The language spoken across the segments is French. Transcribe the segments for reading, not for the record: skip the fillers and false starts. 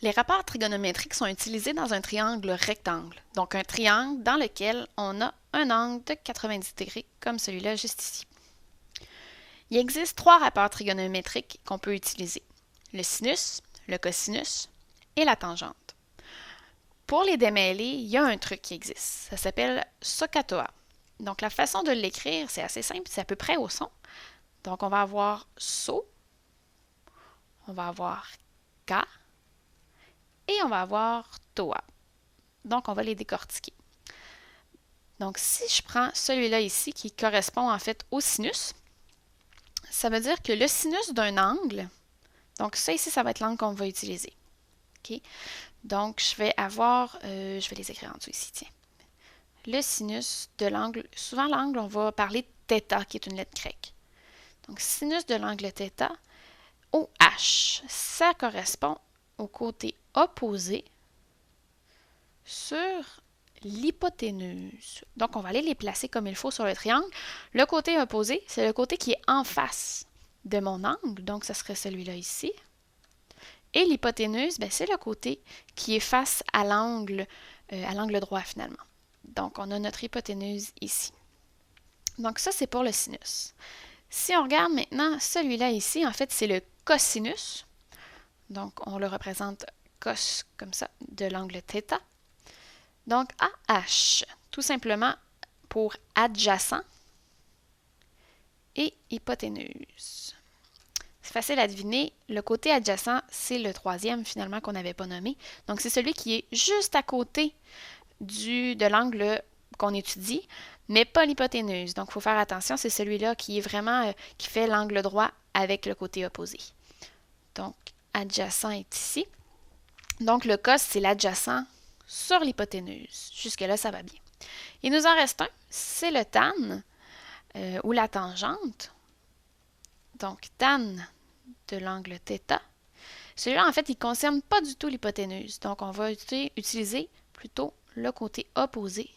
Les rapports trigonométriques sont utilisés dans un triangle rectangle, donc un triangle dans lequel on a un angle de 90 degrés, comme celui-là juste ici. Il existe trois rapports trigonométriques qu'on peut utiliser, le sinus, le cosinus et la tangente. Pour les démêler, il y a un truc qui existe, ça s'appelle SOHCAHTOA. Donc la façon de l'écrire, c'est assez simple, c'est à peu près au son. Donc on va avoir SO, on va avoir K, et on va avoir TOA. Donc, on va les décortiquer. Donc, si je prends celui-là ici, qui correspond en fait au sinus, ça veut dire que le sinus d'un angle, donc ça ici, ça va être l'angle qu'on va utiliser. Okay? Donc, je vais avoir, je vais les écrire en dessous ici, tiens. Le sinus de l'angle, souvent l'angle, on va parler de θ, qui est une lettre grecque. Donc, sinus de l'angle θ, OH, ça correspond au côté opposé sur l'hypoténuse. Donc, on va aller les placer comme il faut sur le triangle. Le côté opposé, c'est le côté qui est en face de mon angle. Donc, ce serait celui-là ici. Et l'hypoténuse, c'est le côté qui est face à l'angle droit finalement. Donc, on a notre hypoténuse ici. Donc, ça, c'est pour le sinus. Si on regarde maintenant celui-là ici, en fait, c'est le cosinus. Donc, on le représente cos, comme ça, de l'angle θ. Donc, AH, tout simplement pour adjacent et hypoténuse. C'est facile à deviner. Le côté adjacent, c'est le troisième, finalement, qu'on n'avait pas nommé. Donc, c'est celui qui est juste à côté de l'angle qu'on étudie, mais pas l'hypoténuse. Donc, il faut faire attention, c'est celui-là qui est vraiment, qui fait l'angle droit avec le côté opposé. Donc, adjacent est ici. Donc, le cos, c'est l'adjacent sur l'hypoténuse. Jusque-là, ça va bien. Il nous en reste un, c'est le tan ou la tangente. Donc, tan de l'angle θ. Celui-là, en fait, il ne concerne pas du tout l'hypoténuse. Donc, on va utiliser plutôt le côté opposé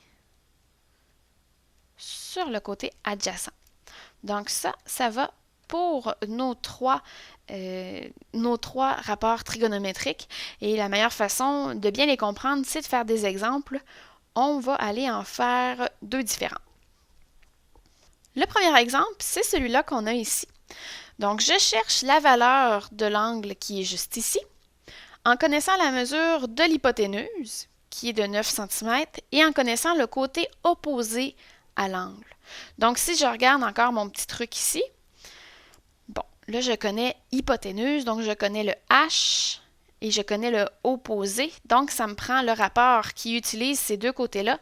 sur le côté adjacent. Donc, ça va pour nos trois rapports trigonométriques. Et la meilleure façon de bien les comprendre, c'est de faire des exemples. On va aller en faire deux différents. Le premier exemple, c'est celui-là qu'on a ici. Donc, je cherche la valeur de l'angle qui est juste ici, en connaissant la mesure de l'hypoténuse, qui est de 9 cm, et en connaissant le côté opposé à l'angle. Donc, si je regarde encore mon petit truc ici, bon, là, je connais hypoténuse, donc je connais le H et je connais le opposé. Donc, ça me prend le rapport qui utilise ces deux côtés-là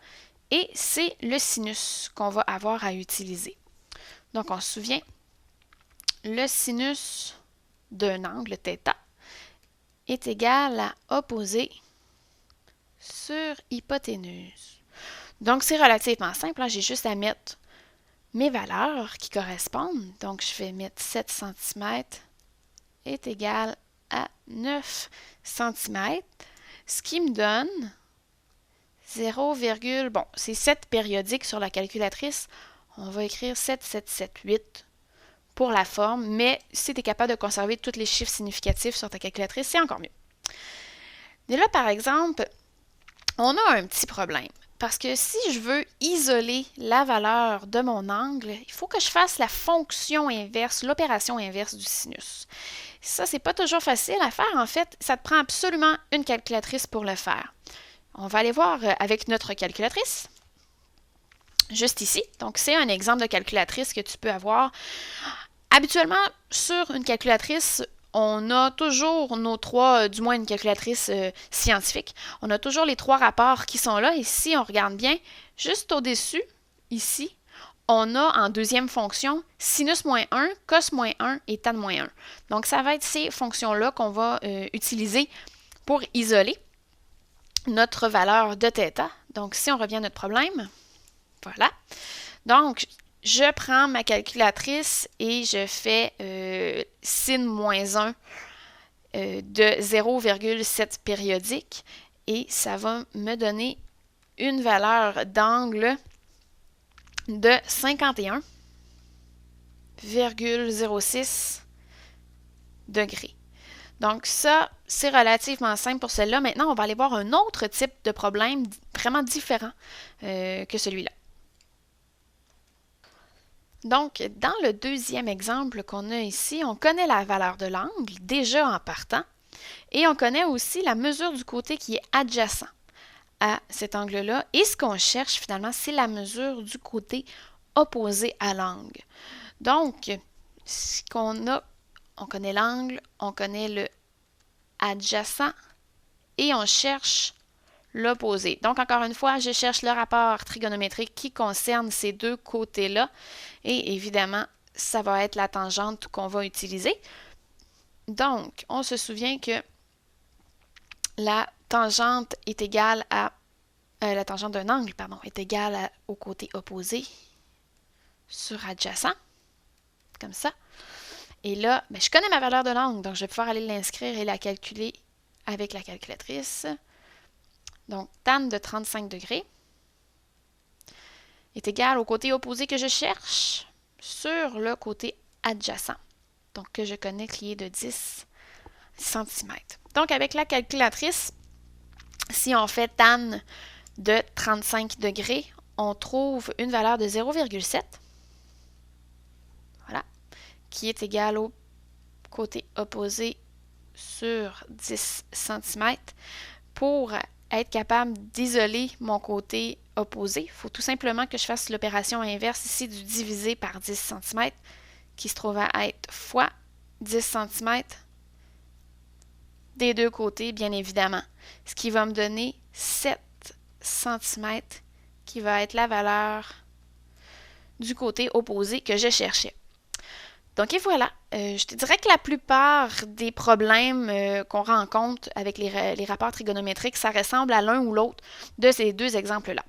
et c'est le sinus qu'on va avoir à utiliser. Donc, on se souvient, le sinus d'un angle θ est égal à opposé sur hypoténuse. Donc, c'est relativement simple. J'ai juste à mettre mes valeurs qui correspondent. Donc, je vais mettre 7 cm est égal à 9 cm, ce qui me donne 0, bon, c'est 7 périodiques sur la calculatrice. On va écrire 7778 pour la forme, mais si tu es capable de conserver tous les chiffres significatifs sur ta calculatrice, c'est encore mieux. Et là, par exemple, on a un petit problème. Parce que si je veux isoler la valeur de mon angle, il faut que je fasse la fonction inverse, l'opération inverse du sinus. Ça, c'est pas toujours facile à faire. En fait, ça te prend absolument une calculatrice pour le faire. On va aller voir avec notre calculatrice, juste ici. Donc, c'est un exemple de calculatrice que tu peux avoir. Habituellement, sur une calculatrice, on a toujours nos trois, du moins une calculatrice scientifique, on a toujours les trois rapports qui sont là. Et si on regarde bien, juste au-dessus, ici, on a en deuxième fonction sinus moins 1, cos moins 1 et tan moins 1. Donc, ça va être ces fonctions-là qu'on va utiliser pour isoler notre valeur de θ. Donc, si on revient à notre problème, voilà. Donc, je prends ma calculatrice et je fais sin moins 1 de 0,7 périodique et ça va me donner une valeur d'angle de 51,06 degrés. Donc ça, c'est relativement simple pour celle-là. Maintenant, on va aller voir un autre type de problème vraiment différent que celui-là. Donc, dans le deuxième exemple qu'on a ici, on connaît la valeur de l'angle déjà en partant et on connaît aussi la mesure du côté qui est adjacent à cet angle-là. Et ce qu'on cherche finalement, c'est la mesure du côté opposé à l'angle. Donc, ce qu'on a, on connaît l'angle, on connaît le adjacent et on cherche l'opposé. Donc, encore une fois, je cherche le rapport trigonométrique qui concerne ces deux côtés-là. Et évidemment, ça va être la tangente qu'on va utiliser. Donc, on se souvient que la tangente est égale à la tangente d'un angle, pardon, est égale au côté opposé sur adjacent, comme ça. Et là, je connais ma valeur de l'angle, donc je vais pouvoir aller l'inscrire et la calculer avec la calculatrice. Donc, tan de 35 degrés est égal au côté opposé que je cherche sur le côté adjacent, donc que je connais qui est de 10 cm. Donc, avec la calculatrice, si on fait tan de 35 degrés, on trouve une valeur de 0,7, voilà, qui est égale au côté opposé sur 10 cm. Pour être capable d'isoler mon côté opposé, il faut tout simplement que je fasse l'opération inverse ici du divisé par 10 cm, qui se trouve à être fois 10 cm des deux côtés, bien évidemment. Ce qui va me donner 7 cm, qui va être la valeur du côté opposé que je cherchais. Donc, et voilà, je te dirais que la plupart des problèmes qu'on rencontre avec les rapports trigonométriques, ça ressemble à l'un ou l'autre de ces deux exemples-là.